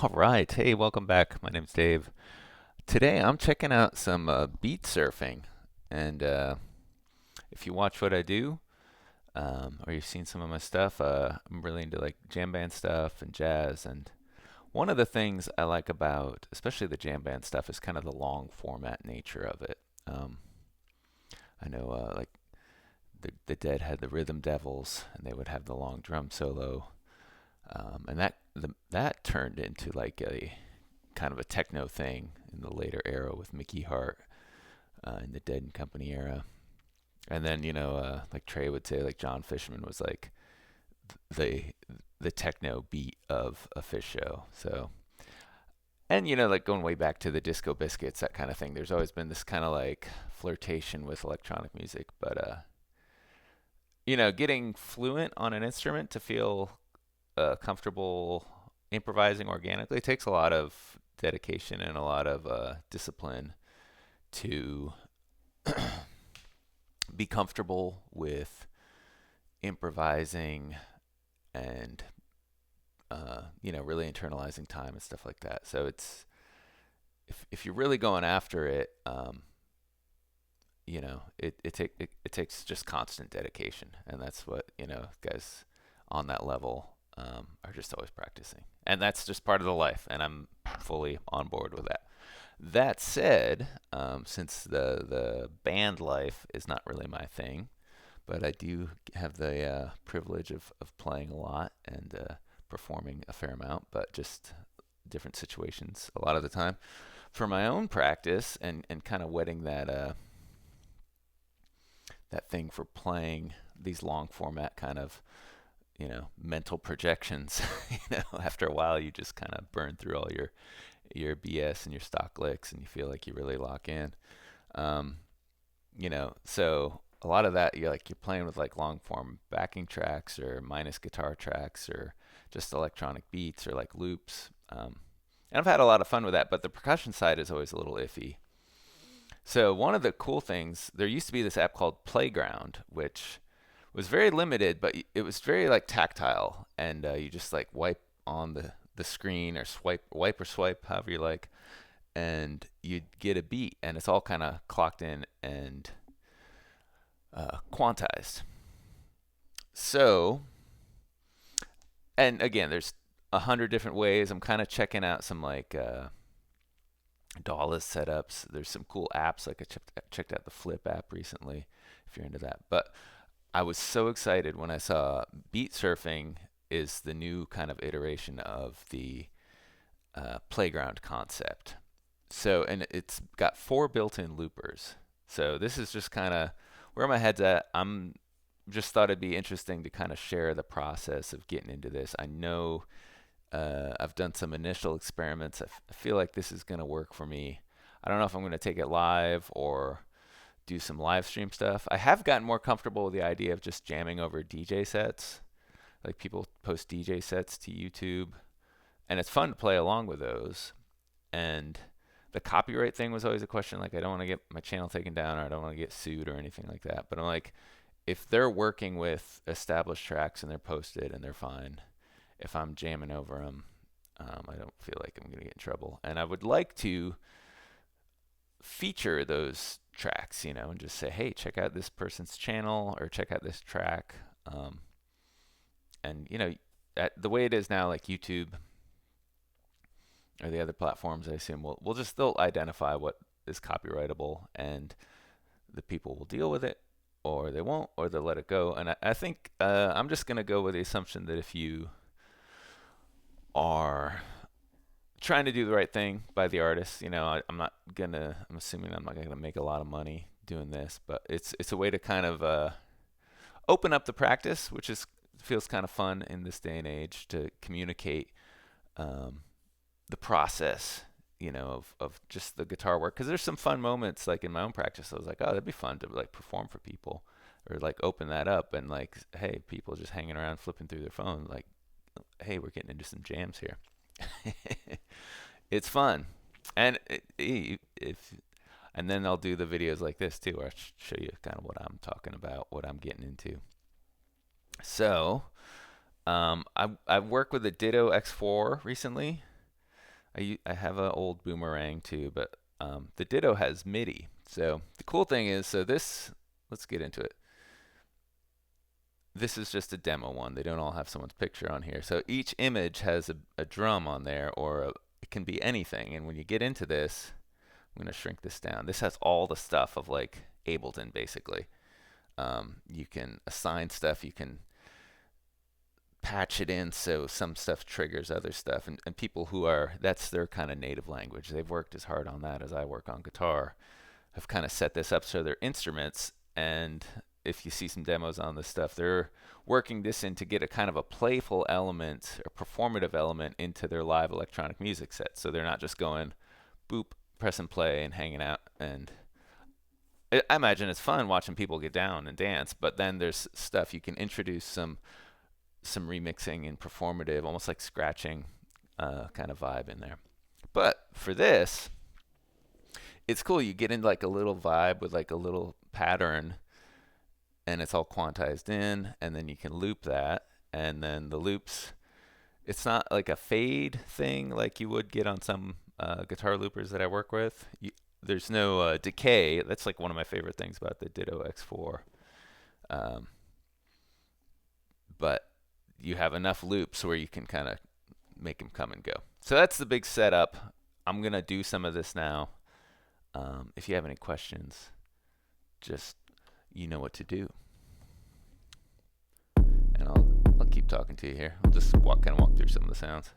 All right. Hey, welcome back. My name's Dave. Today I'm checking out some beat surfing. And if you watch what I do, or you've seen some of my stuff, I'm really into like jam band stuff and jazz. And one of the things I like about, especially the jam band stuff, is kind of the long format nature of it. Um, I know like the Dead had the Rhythm Devils, and they would have the long drum solo. And that turned into like a kind of a techno thing in the later era with Mickey Hart in the Dead and Company era. And then like Trey would say, like John Fishman was like the the techno beat of a Fish show. So and like going way back to the Disco Biscuits, that kind of thing. There's always been this kind of like flirtation with electronic music, but getting fluent on an instrument to feel comfortable improvising organically takes a lot of dedication and a lot of discipline to be comfortable with improvising and really internalizing time and stuff like that. So it's if you're really going after it, it takes just constant dedication, and that's what guys on that level are just always practicing, and that's just part of the life, and I'm fully on board with that. That said, since the band life is not really my thing, but I do have the privilege of playing a lot and performing a fair amount, but just different situations a lot of the time. For my own practice and kind of wetting that thing for playing these long format kind of mental projections. After a while you just kind of burn through all your BS and your stock licks, and you feel like you really lock in. um, so a lot of that you're playing with like long form backing tracks or minus guitar tracks or just electronic beats or like loops. And I've had a lot of fun with that, but the percussion side is always a little iffy. So one of the cool things, there used to be this app called Playground, which was very limited, but it was very like tactile, and you just like wipe on the screen or wipe or swipe, however you like, and you'd get a beat, and it's all kind of clocked in and quantized. So, and again, there's 100 different ways. I'm kind of checking out some like DAW-less setups. There's some cool apps, like checked out the Flip app recently, if you're into that. But I was so excited when I saw Beatsurfing is the new kind of iteration of the playground concept. So, and it's got 4 built-in loopers. So this is just kind of where my head's at. I'm just thought it'd be interesting to kind of share the process of getting into this. I know I've done some initial experiments. I feel like this is going to work for me. I don't know if I'm going to take it live or do some live stream stuff. I have gotten more comfortable with the idea of just jamming over DJ sets. Like people post DJ sets to YouTube, and it's fun to play along with those. And the copyright thing was always a question. Like I don't want to get my channel taken down, or I don't want to get sued or anything like that. But I'm like, if they're working with established tracks and they're posted and they're fine, if I'm jamming over them, I don't feel like I'm going to get in trouble. And I would like to feature those tracks, and just say, hey, check out this person's channel or check out this track. And, the way it is now, like YouTube or the other platforms, I assume they'll identify what is copyrightable, and the people will deal with it, or they won't, or they'll let it go. And I think I'm just going to go with the assumption that if you are trying to do the right thing by the artist, I'm assuming I'm not gonna make a lot of money doing this, but it's a way to kind of open up the practice, which feels kind of fun in this day and age to communicate um, the process, of just the guitar work. Because there's some fun moments, like in my own practice, I was like, oh, that'd be fun to like perform for people, or like open that up and like, hey, people just hanging around flipping through their phone, like, hey, we're getting into some jams here. It's fun, and if and then I'll do the videos like this too, where I show you kind of what I'm talking about, what I'm getting into. So, I worked with a Ditto X4 recently, I have an old Boomerang too, but the Ditto has MIDI. So the cool thing is, let's get into it. This is just a demo one. They don't all have someone's picture on here. So each image has a drum on there, or it can be anything. And when you get into this, I'm going to shrink this down. This has all the stuff of like Ableton, basically. You can assign stuff. You can patch it in so some stuff triggers other stuff. And people who that's their kind of native language. They've worked as hard on that as I work on guitar. Have kind of set this up so they're instruments. And if you see some demos on this stuff, they're working this in to get a kind of a playful element, a performative element into their live electronic music set. So they're not just going boop, press and play and hanging out. And I imagine it's fun watching people get down and dance, but then there's stuff you can introduce some remixing and performative, almost like scratching kind of vibe in there. But for this, it's cool. You get into like a little vibe with like a little pattern, and it's all quantized in, and then you can loop that, and then the loops, it's not like a fade thing like you would get on some guitar loopers that I work with. There's no decay. That's like one of my favorite things about the Ditto X4. But you have enough loops where you can kind of make them come and go. So that's the big setup. I'm going to do some of this now. If you have any questions, just you know what to do. And I'll keep talking to you here. I'll just walk through some of the sounds.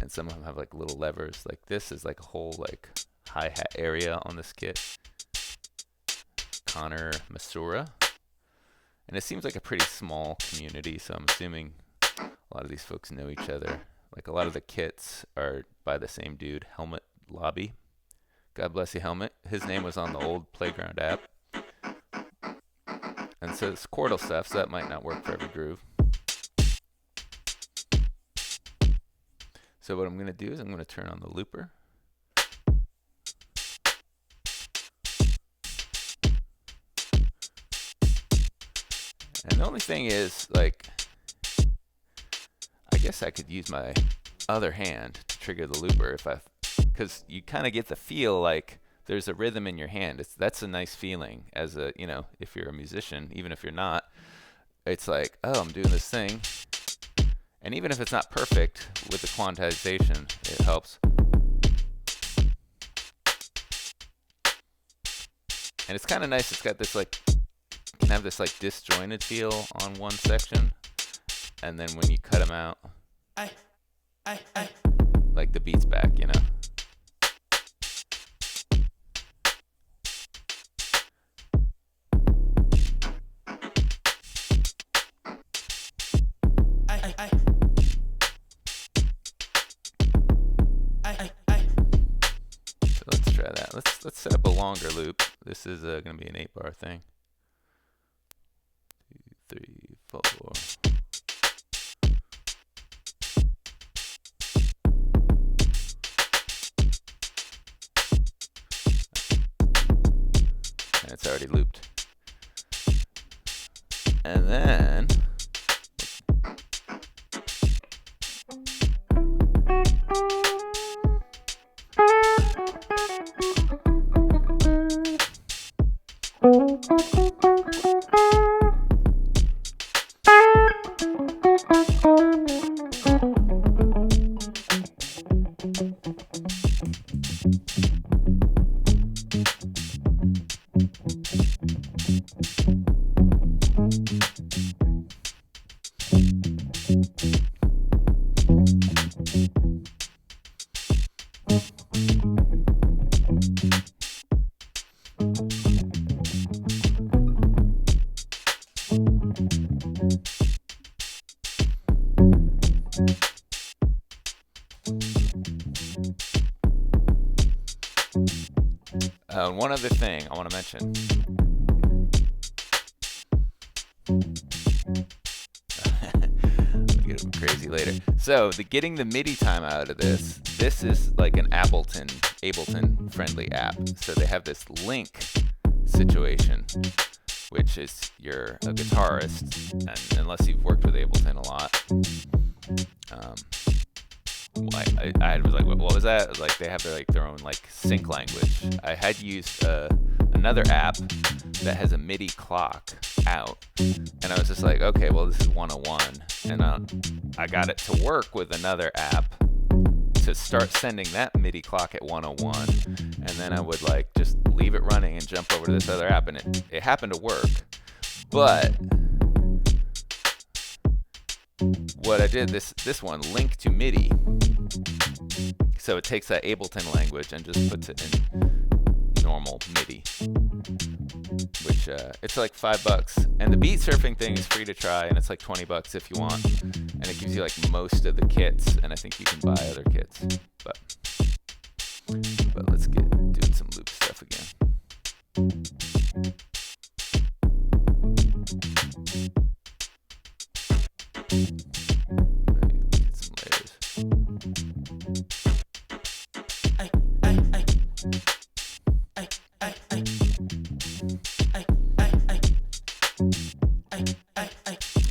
And some of them have like little levers. Like this is like a whole like hi-hat area on this kit. Connor Masura. And it seems like a pretty small community, so I'm assuming a lot of these folks know each other. Like a lot of the kits are by the same dude, Helmet Lobby. God bless you, Helmet. His name was on the old Playground app. And so it's chordal stuff, so that might not work for every groove. So what I'm going to do is I'm going to turn on the looper. And the only thing is, like, I guess I could use my other hand to trigger the looper because you kind of get the feel like there's a rhythm in your hand. That's a nice feeling as if you're a musician, even if you're not. It's like, oh, I'm doing this thing. And even if it's not perfect with the quantization, it helps. And it's kind of nice. It's got this like, can have this like disjointed feel on one section, and then when you cut them out, like the beat's back, So let's try that. Let's set up a longer loop. This is going to be an 8-bar thing. 2, 3, 4. And it's already looped. And then one other thing I want to mention. We'll get crazy later. So getting the MIDI time out of this is like an Ableton friendly app. So they have this link situation, which is you're a guitarist, and unless you've worked with Ableton a lot, I was like, what was that? It was like they have their own like sync language. I had used another app that has a MIDI clock out, and I was just like, okay, well this is 101, and I got it to work with another app to start sending that MIDI clock at 101, and then I would like just leave it running and jump over to this other app, and it happened to work. But what I did, this one, Link to Midi, so it takes that Ableton language and just puts it in normal MIDI, which it's like $5, and the Beatsurfing thing is free to try, and it's like $20 if you want, and it gives you like most of the kits, and I think you can buy other kits, but let's get doing some loop stuff again. Get some layers. I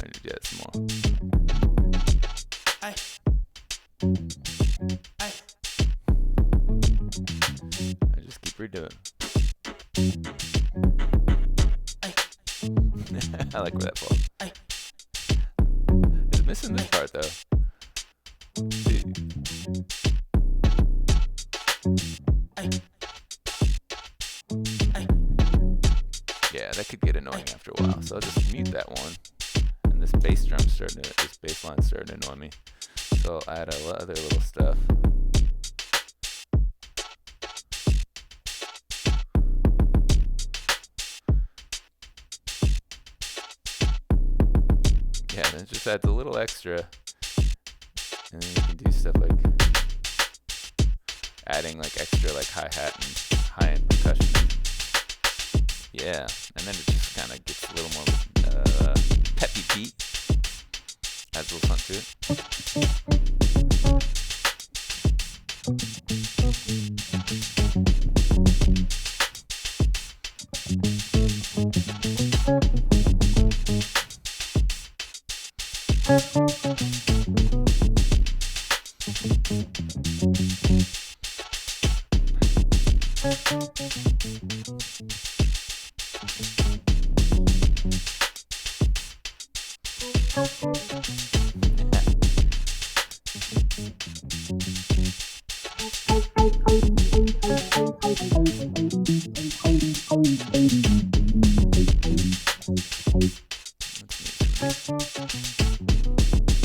need to get some more. I just keep redoing. I like where that falls. It's missing this part though. See. Yeah, that could get annoying after a while, so I'll just mute that one. And this bass line's starting to annoy me, so I'll add other little stuff. Yeah, and it just adds a little extra, and then you can do stuff like adding like extra like hi-hat and high-end percussion. Yeah, and then it just kind of gets a little more peppy beat. Adds a little fun to it.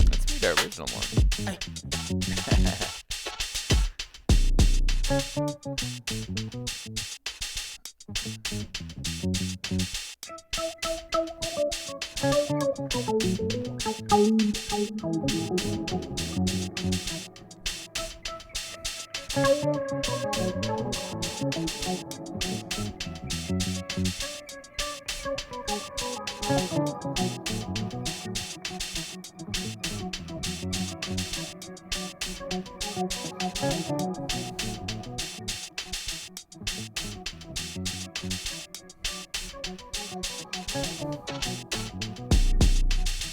Let's meet our original one.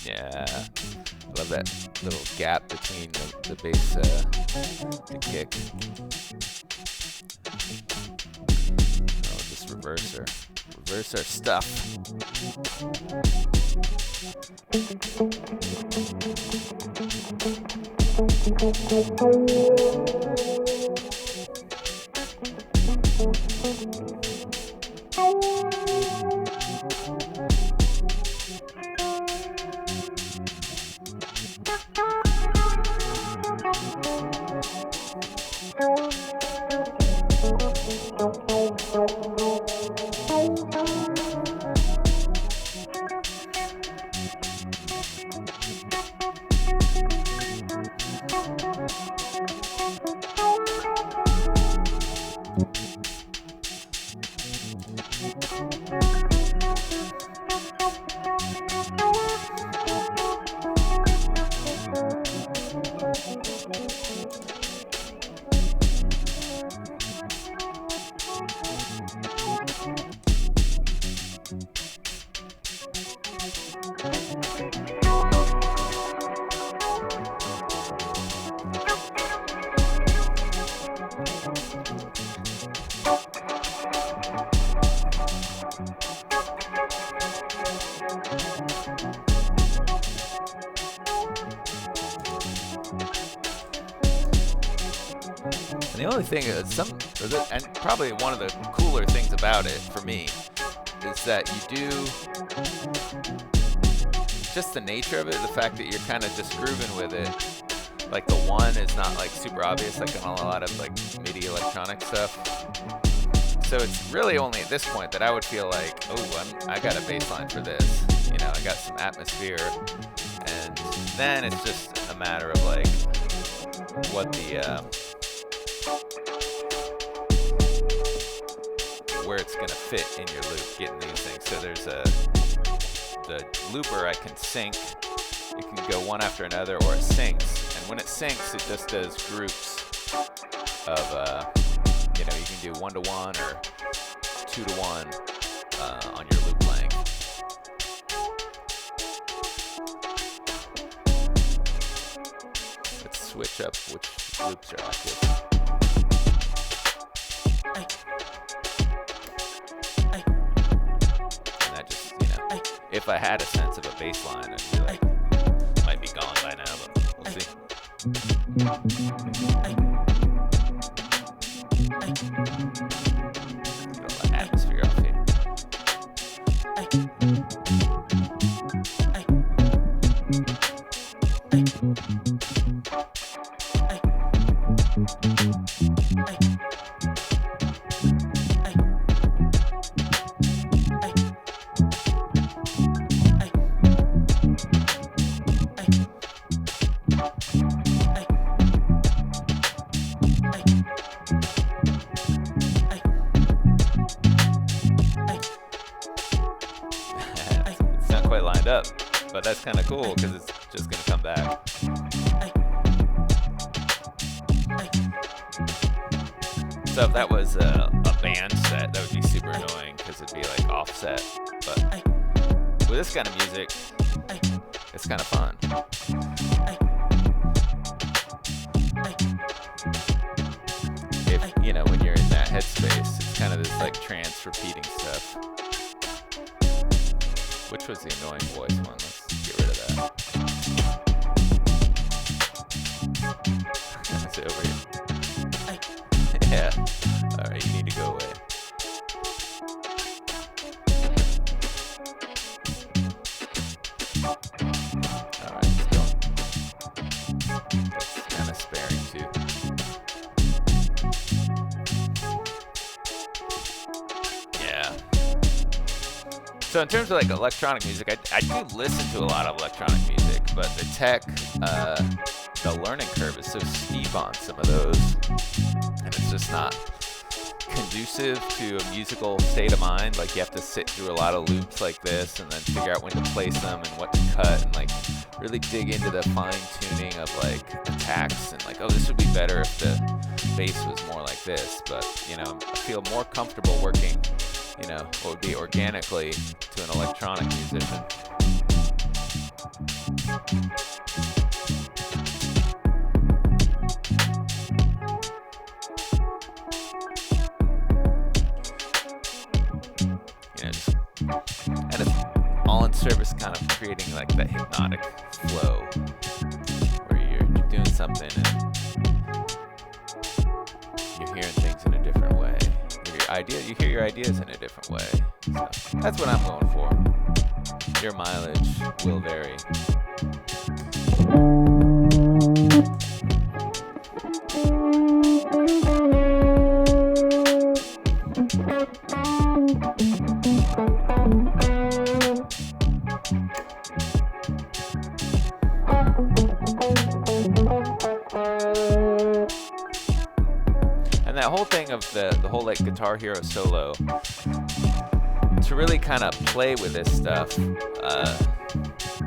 Yeah, I love that little gap between the bass, the kick. I'll just reverse our stuff. And the only thing is and probably one of the cooler things about it for me is that you do just the nature of it, the fact that you're kind of just grooving with it. Like the one is not like super obvious, like on a lot of like Midi electronic stuff. So it's really only at this point that I would feel like, oh, I got a bass line for this. You know, I got some atmosphere, and then it's just a matter of like what where it's gonna fit in your loop, getting these things. So there's the looper I can sync. It can go one after another, or it syncs. And when it syncs, it just does groups of, you know, you can do 1-to-1 or 2-to-1 on your loop length. Let's switch up which loops are active. And that just, you know, if I had a sense of a bass line, I'd be like, might be gone by now, but we'll see. Get a little atmosphere off here. It's not quite lined up, but that's kind of cool because it's just going to come back. So if that was a band set, that would be super annoying because it'd be like offset. But with this kind of music, it's kind of fun. If, you know, when you're in that headspace, it's kind of this like trance repeating stuff. Which was the annoying voice one? Let's get rid of that. Is it over here? Yeah. Alright, you need to go away. Alright, let's go. That's kind of sparing too. Yeah. So in terms of like electronic music, I do listen to a lot of electronic music, but the tech, the learning curve is so steep on some of those, and it's just not conducive to a musical state of mind. Like you have to sit through a lot of loops like this and then figure out when to place them and what to cut and like really dig into the fine tuning of like attacks and like, oh, this would be better if the bass was more like this. But, you know, I feel more comfortable working, you know, what would be organically to an electronic musician. You know, just, and it's all in service kind of creating like that hypnotic flow where you're doing something and you're hearing things in a different way. You hear your ideas in a different way. So that's what I'm going for. Your mileage will vary. And that whole thing of the whole like Guitar Hero solo, to really kind of play with this stuff,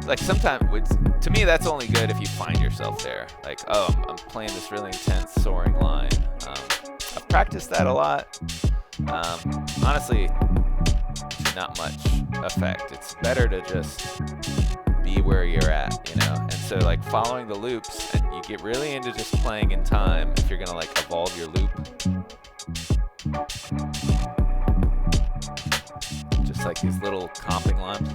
like sometimes, to me that's only good if you find yourself there. Like, oh, I'm playing this really intense soaring line. I've practiced that a lot. Honestly, not much effect. It's better to just be where you're at, you know? And so like following the loops, and you get really into just playing in time if you're gonna like evolve your loop. Just like these little comping lines.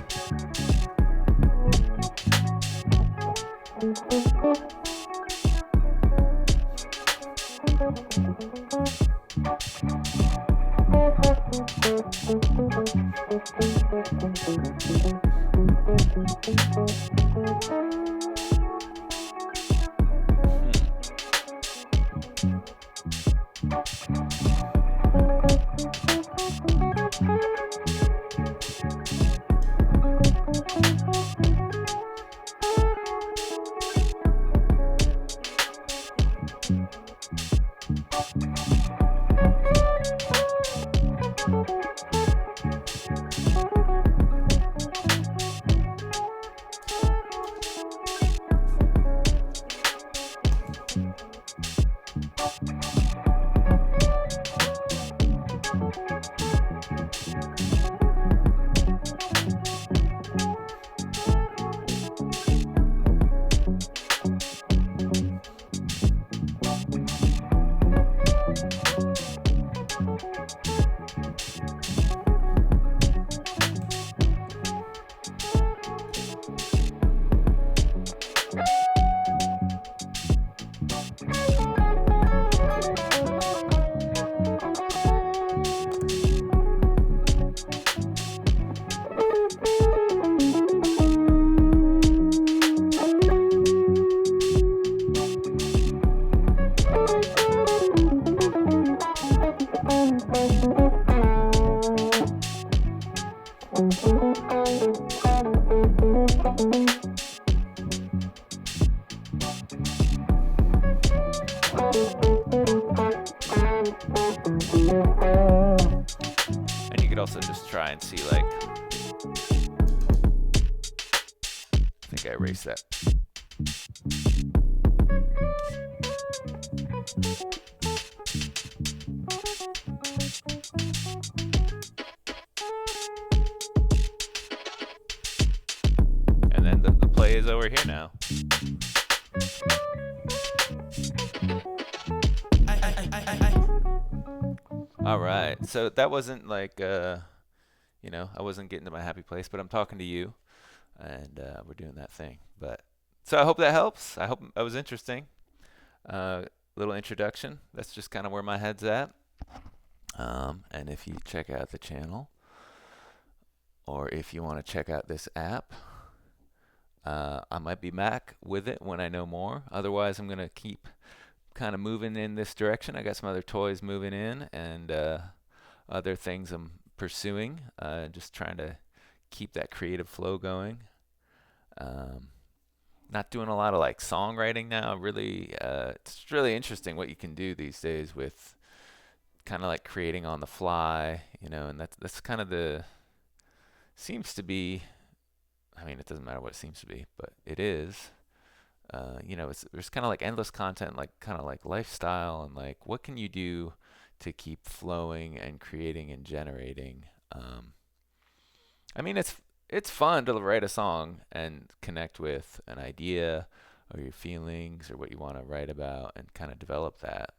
And you could also just try and see, like, I think I erased that. And then the play is over here now. All right. So that wasn't like, I wasn't getting to my happy place, but I'm talking to you, and we're doing that thing. But so I hope that helps. I hope that was interesting. Little introduction. That's just kind of where my head's at. And if you check out the channel, or if you want to check out this app, I might be back with it when I know more. Otherwise, I'm going to keep kind of moving in this direction. I got some other toys moving in, and other things I'm pursuing. Just trying to keep that creative flow going. Not doing a lot of like songwriting now. Really, it's really interesting what you can do these days with kind of like creating on the fly, and that's kind of seems to be. I mean, it doesn't matter what it seems to be, but it is. There's kind of like endless content, like kind of like lifestyle, and like what can you do to keep flowing and creating and generating. I mean, it's fun to write a song and connect with an idea or your feelings or what you want to write about and kind of develop that.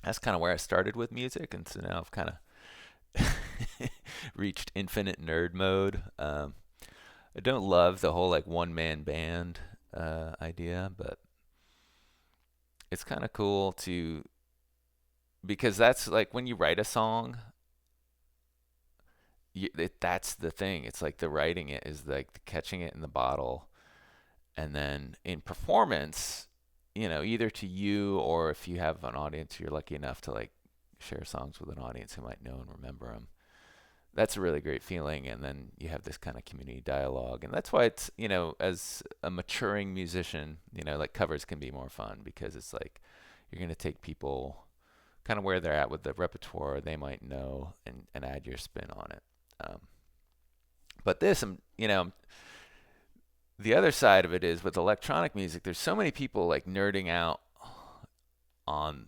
That's kind of where I started with music, and so now I've kind of reached infinite nerd mode. I don't love the whole like one man band idea, but it's kind of cool because that's like when you write a song, that's the thing. It's like the writing it is like the catching it in the bottle, and then in performance, either to you or if you have an audience, you're lucky enough to like share songs with an audience who might know and remember them. That's a really great feeling, and then you have this kind of community dialogue, and that's why it's as a maturing musician, like covers can be more fun because it's like you're gonna take people kind of where they're at with the repertoire they might know and add your spin on it. But this, the other side of it is with electronic music, there's so many people like nerding out on,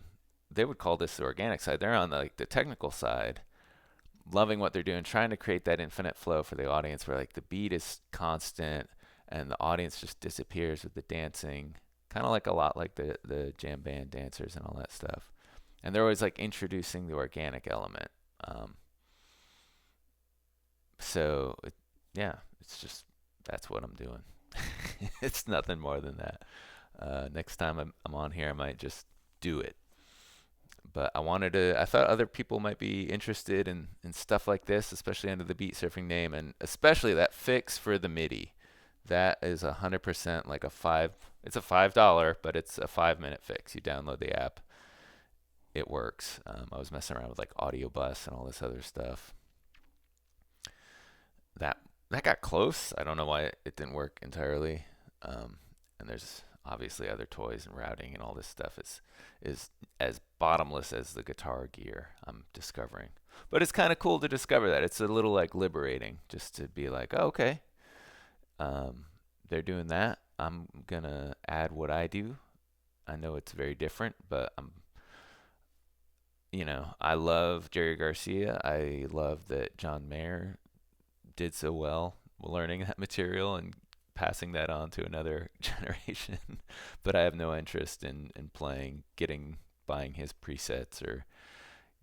they would call this the organic side. They're on the technical side, loving what they're doing, trying to create that infinite flow for the audience where like the beat is constant and the audience just disappears with the dancing, kind of like a lot like the jam band dancers and all that stuff. And they're always like introducing the organic element. It's just, that's what I'm doing. It's nothing more than that. Next time I'm on here, I might just do it. But I thought other people might be interested in stuff like this, especially under the Beatsurfing name, and especially that fix for the Midi. That is 100% like it's a $5, but it's a 5-minute fix. You download the app, it works. I was messing around with like Audio Bus and all this other stuff. That got close. I don't know why it didn't work entirely. And there's obviously other toys and routing and all this stuff is as bottomless as the guitar gear, I'm discovering. But it's kind of cool to discover that. It's a little like liberating just to be like, oh, okay, they're doing that. I'm gonna add what I do. I know it's very different, but I love Jerry Garcia. I love that John Mayer did so well learning that material and passing that on to another generation. But I have no interest in buying his presets or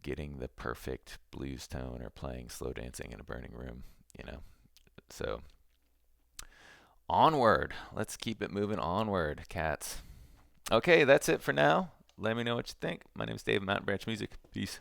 getting the perfect blues tone or playing slow dancing in a burning room, So onward. Let's keep it moving onward, cats. Okay, that's it for now. Let me know what you think. My name is Dave, Mountain Branch Music. Peace.